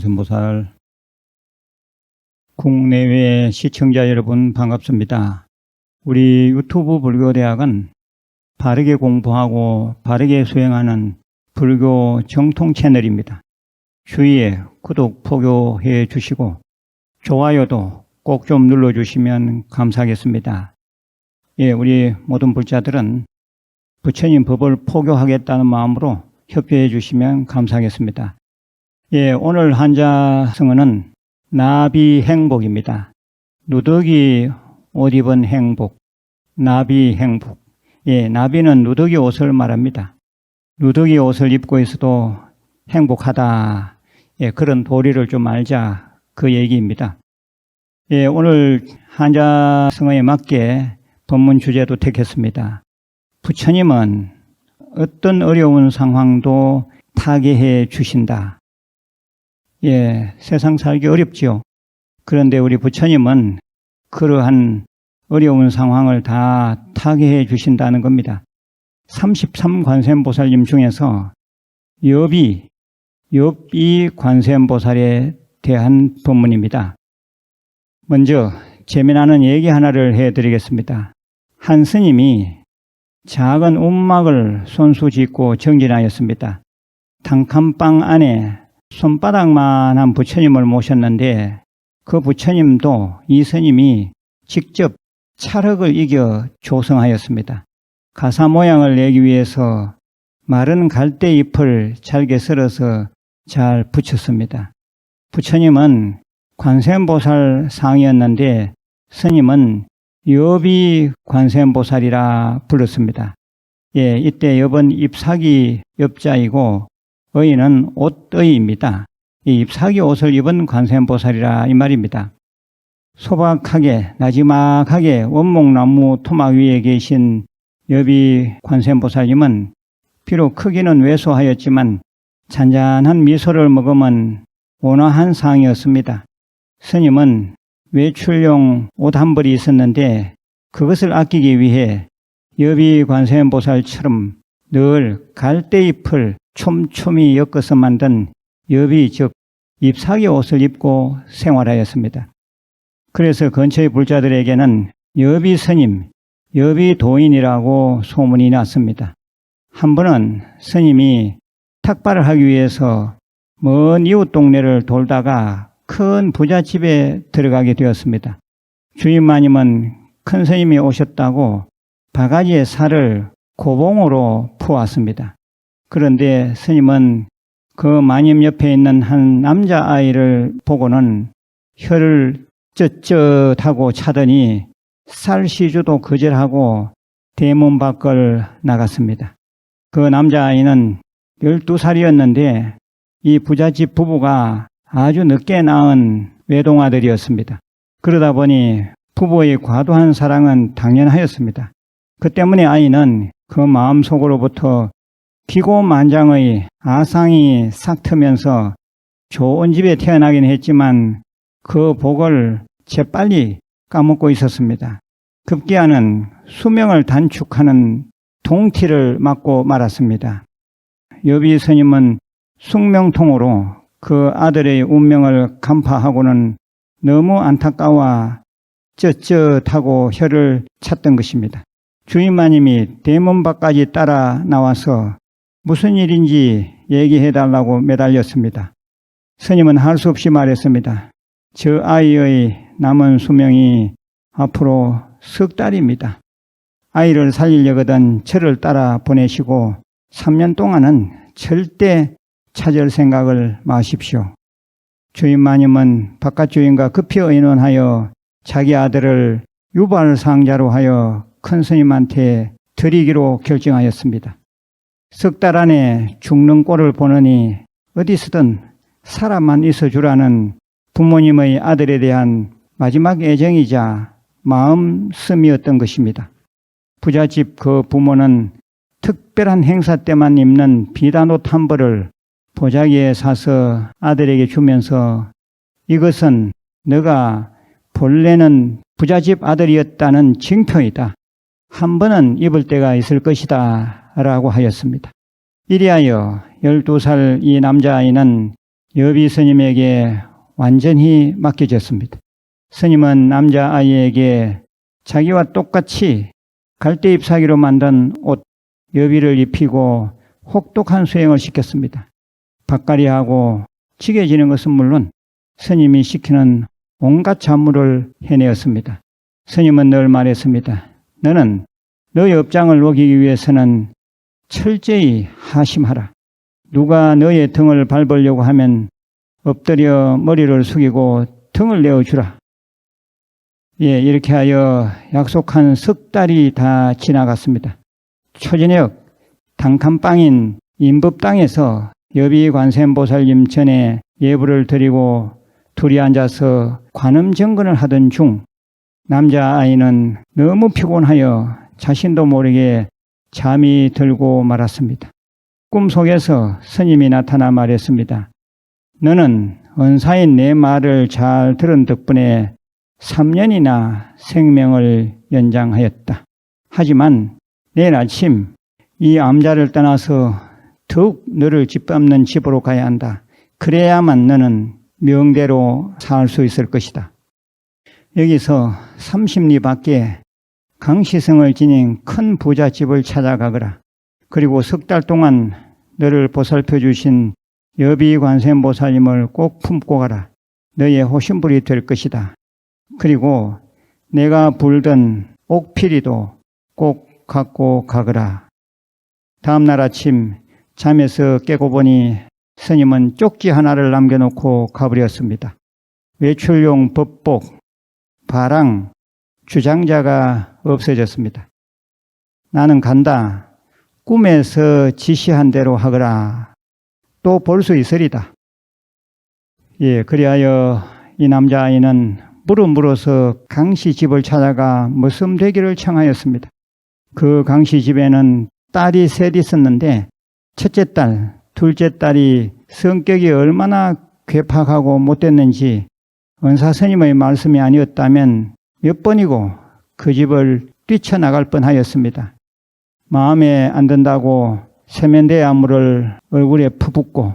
관세음보살, 국내외 시청자 여러분 반갑습니다. 우리 유튜브 불교대학은 바르게 공부하고 바르게 수행하는 불교 정통 채널입니다. 주위에 구독, 포교해 주시고 좋아요도 꼭 좀 눌러주시면 감사하겠습니다. 예, 우리 모든 불자들은 부처님 법을 포교하겠다는 마음으로 협조해 주시면 감사하겠습니다. 예, 오늘 한자성어는 나비행복입니다. 누더기 옷 입은 행복, 나비행복. 예, 나비는 누더기 옷을 말합니다. 누더기 옷을 입고 있어도 행복하다. 예, 그런 도리를 좀 알자, 그 얘기입니다. 예, 오늘 한자성어에 맞게 법문 주제도 택했습니다. 부처님은 어떤 어려운 상황도 타개해 주신다. 예, 세상 살기 어렵지요. 그런데 우리 부처님은 그러한 어려운 상황을 다 타개해 주신다는 겁니다. 33관세음보살님 중에서 여비 관세음보살에 대한 법문입니다. 먼저 재미나는 얘기 하나를 해드리겠습니다. 한 스님이 작은 움막을 손수짓고 정진하였습니다. 단칸방 안에 손바닥만한 부처님을 모셨는데 그 부처님도 이 스님이 직접 찰흙을 이겨 조성하였습니다. 가사 모양을 내기 위해서 마른 갈대잎을 잘게 썰어서 잘 붙였습니다. 부처님은 관세음보살 상이었는데 스님은 여비 관세음보살이라 불렀습니다. 예, 이때 엽은 잎사귀 엽자이고 의는 옷의입니다. 이 잎사귀 옷을 입은 관세음보살이라 이 말입니다. 소박하게 나지막하게 원목나무 토막 위에 계신 여비 관세음보살님은 비록 크기는 왜소하였지만 잔잔한 미소를 머금은 온화한 상이었습니다. 스님은 외출용 옷 한 벌이 있었는데 그것을 아끼기 위해 여비 관세음보살처럼 늘 갈대잎을 촘촘히 엮어서 만든 여비 즉 잎사귀 옷을 입고 생활하였습니다. 그래서 근처의 불자들에게는 여비 스님, 여비 도인이라고 소문이 났습니다. 한 번은 스님이 탁발을 하기 위해서 먼 이웃 동네를 돌다가 큰 부잣집에 들어가게 되었습니다. 주인마님은 큰 스님이 오셨다고 바가지에 살을 고봉으로 퍼왔습니다. 그런데 스님은 그 마님 옆에 있는 한 남자아이를 보고는 혀를 쩌쩌하고 차더니 쌀시주도 거절하고 대문 밖을 나갔습니다. 그 남자아이는 12살이었는데 이 부잣집 부부가 아주 늦게 낳은 외동아들이었습니다. 그러다 보니 부부의 과도한 사랑은 당연하였습니다. 그 때문에 아이는 그 마음속으로부터 기고만장의 아상이 싹 트면서 좋은 집에 태어나긴 했지만 그 복을 재빨리 까먹고 있었습니다. 급기야는 수명을 단축하는 동티를 맞고 말았습니다. 여비 스님은 숙명통으로 그 아들의 운명을 간파하고는 너무 안타까워 쩌쩌하고 혀를 찼던 것입니다. 주인마님이 대문 밖까지 따라 나와서 무슨 일인지 얘기해달라고 매달렸습니다. 스님은 할 수 없이 말했습니다. 저 아이의 남은 수명이 앞으로 석 달입니다. 아이를 살리려거든 저를 따라 보내시고 3년 동안은 절대 찾을 생각을 마십시오. 주인마님은 바깥 주인과 급히 의논하여 자기 아들을 유발상자로 하여 큰 스님한테 드리기로 결정하였습니다. 석 달 안에 죽는 꼴을 보느니 어디서든 사람만 있어주라는 부모님의 아들에 대한 마지막 애정이자 마음씀이었던 것입니다. 부잣집 그 부모는 특별한 행사 때만 입는 비단옷 한 벌을 보자기에 사서 아들에게 주면서 이것은 너가 본래는 부잣집 아들이었다는 징표이다. 한 번은 입을 때가 있을 것이다 라고 하였습니다. 이리하여 12살 이 남자아이는 여비 스님에게 완전히 맡겨졌습니다. 스님은 남자아이에게 자기와 똑같이 갈대잎 사기로 만든 옷 여비를 입히고 혹독한 수행을 시켰습니다. 밭갈이하고 지게지는 것은 물론 스님이 시키는 온갖 잡무를 해내었습니다. 스님은 늘 말했습니다. 너는 너의 업장을 녹이기 위해서는 철저히 하심하라. 누가 너의 등을 밟으려고 하면 엎드려 머리를 숙이고 등을 내어주라. 이렇게 하여 약속한 석 달이 다 지나갔습니다. 초저녁 단칸방인 인법당에서 여비 관세음보살님 전에 예불을 드리고 둘이 앉아서 관음정근을 하던 중 남자아이는 너무 피곤하여 자신도 모르게 잠이 들고 말았습니다. 꿈속에서 스님이 나타나 말했습니다. 너는 은사인 내 말을 잘 들은 덕분에 3년이나 생명을 연장하였다. 하지만 내일 아침 이 암자를 떠나서 더욱 너를 짓밟는 집으로 가야 한다. 그래야만 너는 명대로 살 수 있을 것이다. 여기서 30리 밖에 강시성을 지닌 큰 부잣집을 찾아가거라. 그리고 석 달 동안 너를 보살펴 주신 여비 관세음보살님을 꼭 품고 가라. 너의 호신불이 될 것이다. 그리고 내가 불던 옥피리도 꼭 갖고 가거라. 다음 날 아침 잠에서 깨고 보니 스님은 쪽지 하나를 남겨놓고 가버렸습니다. 외출용 법복, 바랑, 주장자가 없어졌습니다. 나는 간다. 꿈에서 지시한 대로 하거라. 또 볼 수 있으리다. 그리하여 이 남자아이는 물어서 강씨 집을 찾아가 머슴되기를 청하였습니다. 그 강씨 집에는 딸이 셋 있었는데 첫째 딸, 둘째 딸이 성격이 얼마나 괴팍하고 못됐는지 은사스님의 말씀이 아니었다면 몇 번이고 그 집을 뛰쳐나갈 뻔하였습니다. 마음에 안 든다고 세면대 암물을 얼굴에 퍼붓고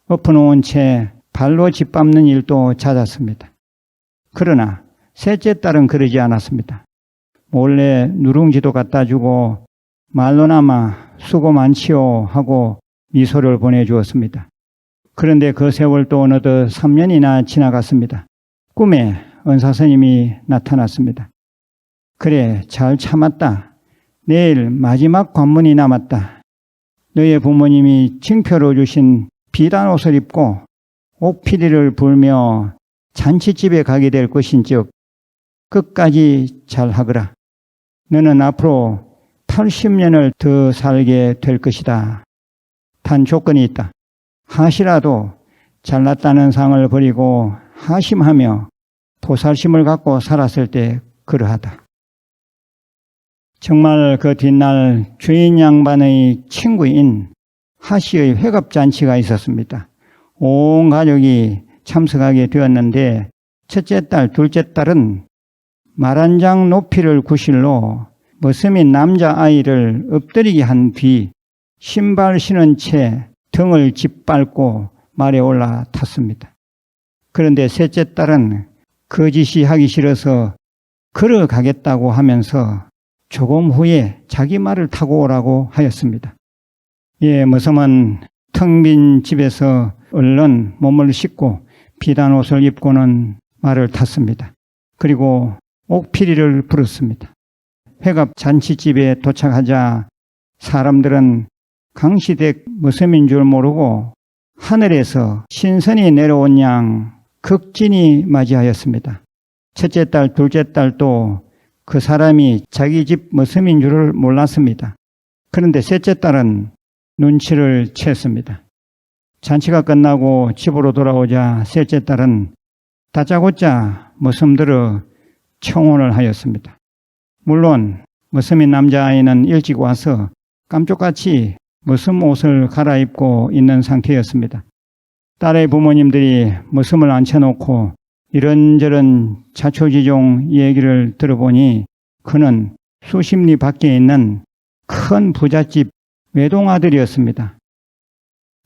엎어놓은 채 발로 짓밟는 일도 잦았습니다. 그러나 셋째 딸은 그러지 않았습니다. 몰래 누룽지도 갖다 주고 말로나마 수고 많지요 하고 미소를 보내주었습니다. 그런데 그 세월도 어느덧 3년이나 지나갔습니다. 꿈에 은사스님이 나타났습니다. 그래, 잘 참았다. 내일 마지막 관문이 남았다. 너의 부모님이 징표로 주신 비단 옷을 입고 옥피리를 불며 잔치집에 가게 될 것인즉 끝까지 잘하거라. 너는 앞으로 80년을 더 살게 될 것이다. 단 조건이 있다. 하시라도 잘났다는 상을 버리고 하심하며 보살심을 갖고 살았을 때 그러하다. 정말 그 뒷날 주인 양반의 친구인 하씨의 회갑잔치가 있었습니다. 온 가족이 참석하게 되었는데 첫째 딸, 둘째 딸은 말 한 장 높이를 구실로 머슴인 남자아이를 엎드리게 한 뒤 신발 신은 채 등을 짓밟고 말에 올라탔습니다. 그런데 셋째 딸은 거짓이 하기 싫어서 걸어가겠다고 하면서 조금 후에 자기 말을 타고 오라고 하였습니다. 머슴은 텅 빈 집에서 얼른 몸을 씻고 비단 옷을 입고는 말을 탔습니다. 그리고 옥피리를 불었습니다. 회갑 잔치집에 도착하자 사람들은 강시댁 머슴인 줄 모르고 하늘에서 신선이 내려온 양 극진히 맞이하였습니다. 첫째 딸, 둘째 딸도 그 사람이 자기 집 머슴인 줄을 몰랐습니다. 그런데 셋째 딸은 눈치를 챘습니다. 잔치가 끝나고 집으로 돌아오자 셋째 딸은 다짜고짜 머슴들을 청혼을 하였습니다. 물론 머슴인 남자아이는 일찍 와서 깜짝같이 머슴 옷을 갈아입고 있는 상태였습니다. 딸의 부모님들이 머슴을 앉혀놓고 이런저런 자초지종 얘기를 들어보니 그는 수십 리 밖에 있는 큰 부잣집 외동아들이었습니다.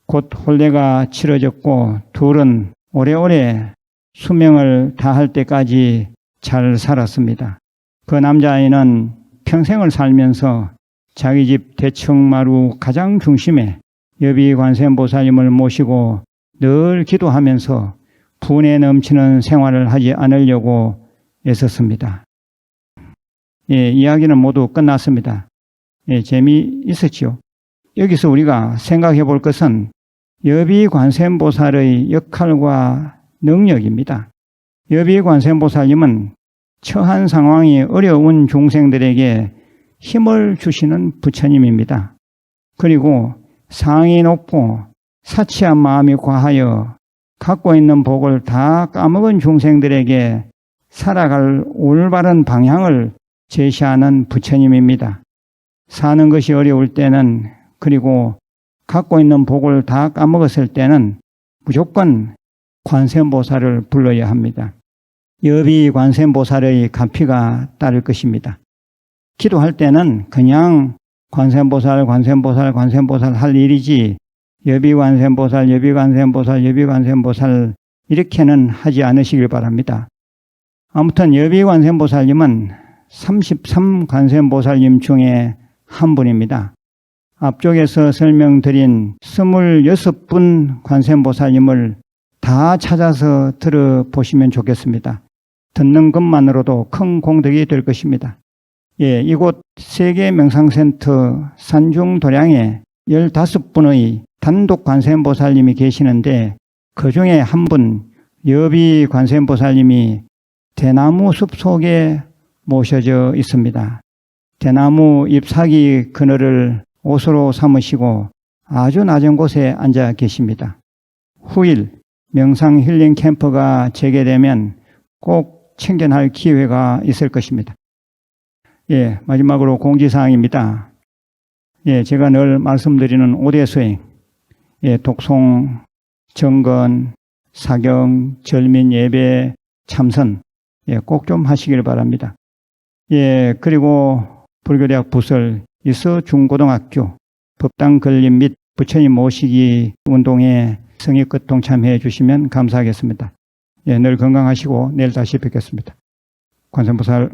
곧 혼례가 치러졌고 둘은 오래오래 수명을 다할 때까지 잘 살았습니다. 그 남자아이는 평생을 살면서 자기 집 대청마루 가장 중심에 여비관세음보살님을 모시고 늘 기도하면서 분에 넘치는 생활을 하지 않으려고 애썼습니다. 예, 이야기는 모두 끝났습니다. 예, 재미있었지요. 여기서 우리가 생각해 볼 것은 여비관세음보살의 역할과 능력입니다. 여비관세음보살님은 처한 상황이 어려운 중생들에게 힘을 주시는 부처님입니다. 그리고 상이 높고 사치한 마음이 과하여 갖고 있는 복을 다 까먹은 중생들에게 살아갈 올바른 방향을 제시하는 부처님입니다. 사는 것이 어려울 때는, 그리고 갖고 있는 복을 다 까먹었을 때는 무조건 관세음보살을 불러야 합니다. 여비관세음보살의 가피가 따를 것입니다. 기도할 때는 그냥 관세음보살, 관세음보살, 관세음보살 할 일이지 여비관세음보살, 여비관세음보살, 여비관세음보살 이렇게는 하지 않으시길 바랍니다. 아무튼 여비관세음보살님은 33관세음보살님 중에 한 분입니다. 앞쪽에서 설명드린 26분 관세음보살님을 다 찾아서 들어보시면 좋겠습니다. 듣는 것만으로도 큰 공덕이 될 것입니다. 예, 이곳 세계명상센터 산중도량에 15분의 단독 관세음보살님이 계시는데 그 중에 한 분 여비관세음보살님이 대나무 숲 속에 모셔져 있습니다. 대나무 잎사귀 그늘을 옷으로 삼으시고 아주 낮은 곳에 앉아 계십니다. 후일 명상 힐링 캠프가 재개되면 꼭 챙겨날 기회가 있을 것입니다. 예, 마지막으로 공지사항입니다. 예, 제가 늘 말씀드리는 5대 수행, 예, 독송, 정건, 사경, 절민, 예배, 참선, 예, 꼭 좀 하시길 바랍니다. 예, 그리고 불교대학 부설, 이서 중고등학교, 법당 건립 및 부처님 모시기 운동에 성의껏 동참해 주시면 감사하겠습니다. 예, 늘 건강하시고 내일 다시 뵙겠습니다. 관세음보살